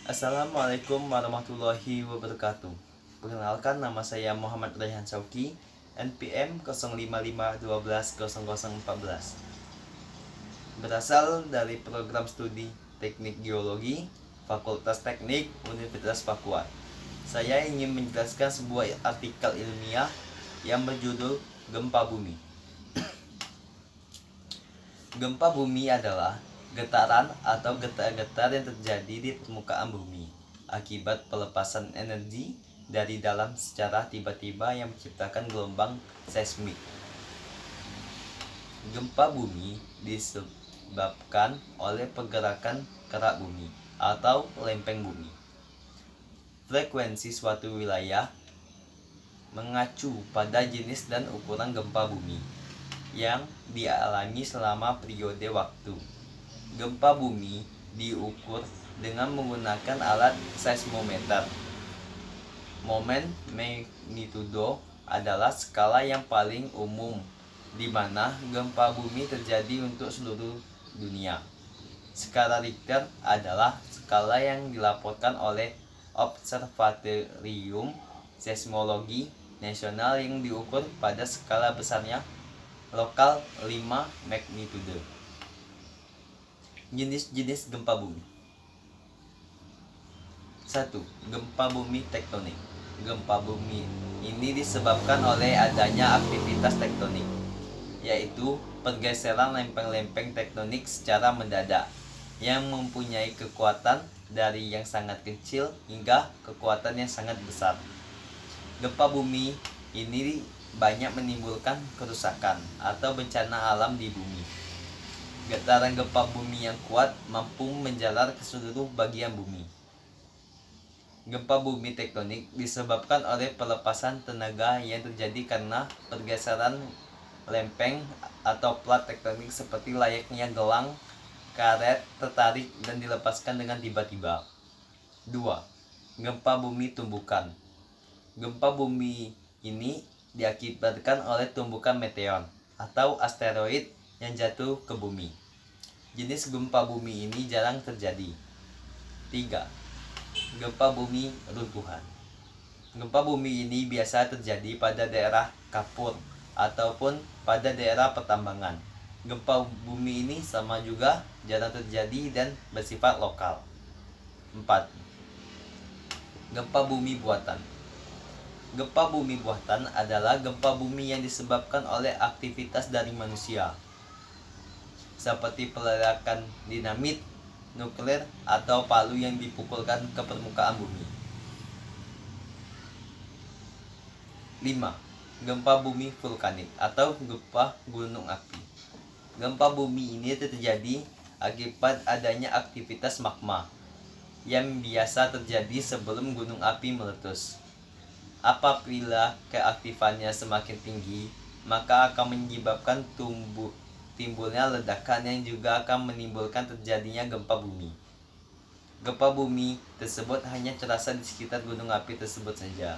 Assalamualaikum warahmatullahi wabarakatuh. Perkenalkan, nama saya Muhammad Raihan Sauki, NPM 05512 Berasal dari program studi Teknik Geologi, Fakultas Teknik, Universitas Papua. Saya ingin menjelaskan sebuah artikel ilmiah yang berjudul Gempa Bumi. Gempa bumi adalah getaran atau getar-getar yang terjadi di permukaan bumi akibat pelepasan energi dari dalam secara tiba-tiba yang menciptakan gelombang seismik. Gempa bumi disebabkan oleh pergerakan kerak bumi atau lempeng bumi. Frekuensi suatu wilayah mengacu pada jenis dan ukuran gempa bumi yang dialami selama periode waktu. Gempa bumi diukur dengan menggunakan alat seismometer. Momen magnitudo adalah skala yang paling umum di mana gempa bumi terjadi untuk seluruh dunia. Skala Richter adalah skala yang dilaporkan oleh Observatorium Seismologi Nasional yang diukur pada skala besarnya lokal 5 magnitudo. Jenis-jenis gempa bumi. 1. Gempa bumi tektonik. Gempa bumi ini disebabkan oleh adanya aktivitas tektonik, yaitu pergeseran lempeng-lempeng tektonik secara mendadak yang mempunyai kekuatan dari yang sangat kecil hingga kekuatan yang sangat besar. Gempa bumi ini banyak menimbulkan kerusakan atau bencana alam di bumi. Getaran gempa bumi yang kuat mampu menjalar ke seluruh bagian bumi. Gempa bumi tektonik disebabkan oleh pelepasan tenaga yang terjadi karena pergeseran lempeng atau plat tektonik seperti layaknya gelang karet tertarik dan dilepaskan dengan tiba-tiba. 2. Gempa bumi tumbukan. Gempa bumi ini diakibatkan oleh tumbukan meteor atau asteroid yang jatuh ke bumi. Jenis gempa bumi ini jarang terjadi. 3. Gempa bumi runtuhan. Gempa bumi ini biasa terjadi pada daerah kapur ataupun pada daerah pertambangan. Gempa bumi ini sama juga jarang terjadi dan bersifat lokal. 4. Gempa bumi buatan. Gempa bumi buatan adalah gempa bumi yang disebabkan oleh aktivitas dari manusia, seperti peledakan dinamit, nuklir, atau palu yang dipukulkan ke permukaan bumi. 5. Gempa bumi vulkanik atau gempa gunung api. Gempa bumi ini terjadi akibat adanya aktivitas magma yang biasa terjadi sebelum gunung api meletus. Apabila keaktifannya semakin tinggi, maka akan menyebabkan timbulnya ledakan yang juga akan menimbulkan terjadinya gempa bumi. Gempa bumi tersebut hanya terasa di sekitar gunung api tersebut saja.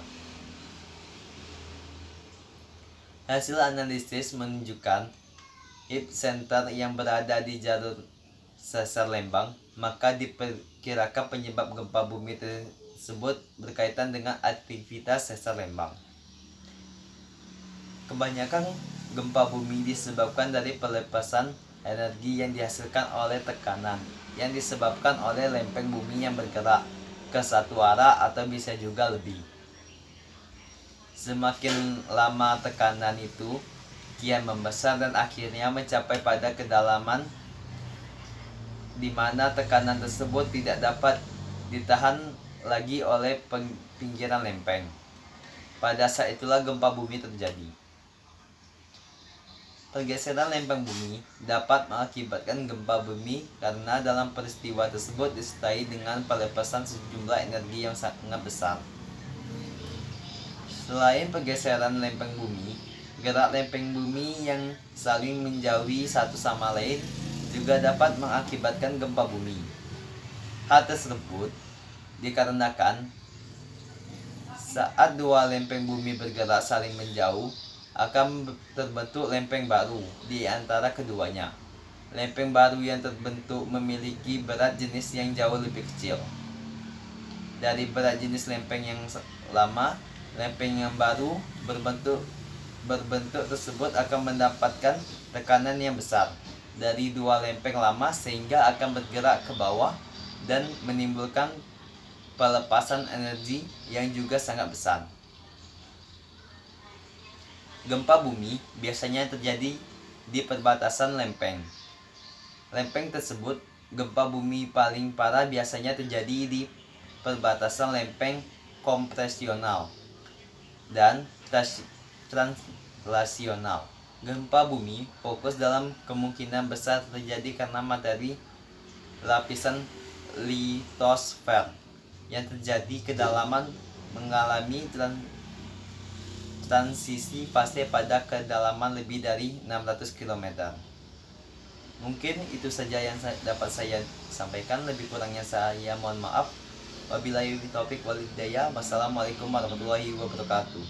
Hasil analisis menunjukkan epicenter yang berada di jalur sesar Lembang, maka diperkirakan penyebab gempa bumi tersebut berkaitan dengan aktivitas sesar Lembang. Kebanyakan gempa bumi disebabkan dari pelepasan energi yang dihasilkan oleh tekanan yang disebabkan oleh lempeng bumi yang bergerak ke satu arah atau bisa juga lebih. Semakin lama tekanan itu kian membesar dan akhirnya mencapai pada kedalaman di mana tekanan tersebut tidak dapat ditahan lagi oleh pinggiran lempeng. Pada saat itulah gempa bumi terjadi. Pergeseran lempeng bumi dapat mengakibatkan gempa bumi karena dalam peristiwa tersebut disertai dengan pelepasan sejumlah energi yang sangat besar. Selain pergeseran lempeng bumi, gerak lempeng bumi yang saling menjauhi satu sama lain juga dapat mengakibatkan gempa bumi. Hal tersebut dikarenakan saat dua lempeng bumi bergerak saling menjauh, akan terbentuk lempeng baru di antara keduanya. Lempeng baru yang terbentuk memiliki berat jenis yang jauh lebih kecil. dari berat jenis lempeng yang lama. Lempeng yang baru berbentuk tersebut akan mendapatkan tekanan yang besar dari dua lempeng lama sehingga akan bergerak ke bawah dan menimbulkan pelepasan energi yang juga sangat besar. Gempa bumi biasanya terjadi di perbatasan lempeng. Lempeng tersebut, gempa bumi paling parah biasanya terjadi di perbatasan lempeng kompresional dan translasional. Gempa bumi fokus dalam kemungkinan besar terjadi karena materi lapisan litosfer yang terjadi kedalaman mengalami transisi fase pada kedalaman lebih dari 600 km. Mungkin itu saja yang dapat saya sampaikan, lebih kurangnya saya mohon maaf. Wabillahi taufiq wal hidayah. Wassalamualaikum warahmatullahi wabarakatuh.